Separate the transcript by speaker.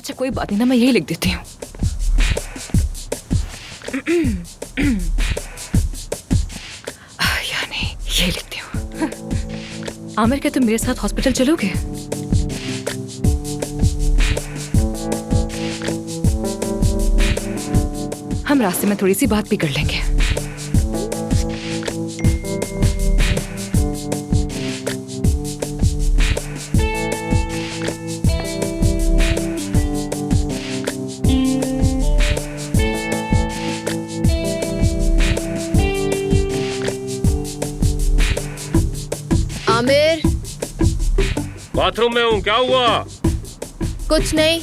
Speaker 1: अच्छा कोई बात नहीं ना, मैं यही लिख देती हूँ। या नहीं, यही लिखती हूँ। आमिर, क्या तुम मेरे साथ हॉस्पिटल चलोगे? हम रास्ते में थोड़ी सी बात भी कर लेंगे।
Speaker 2: आमिर,
Speaker 3: बाथरूम में हूँ, क्या हुआ?
Speaker 2: कुछ नहीं,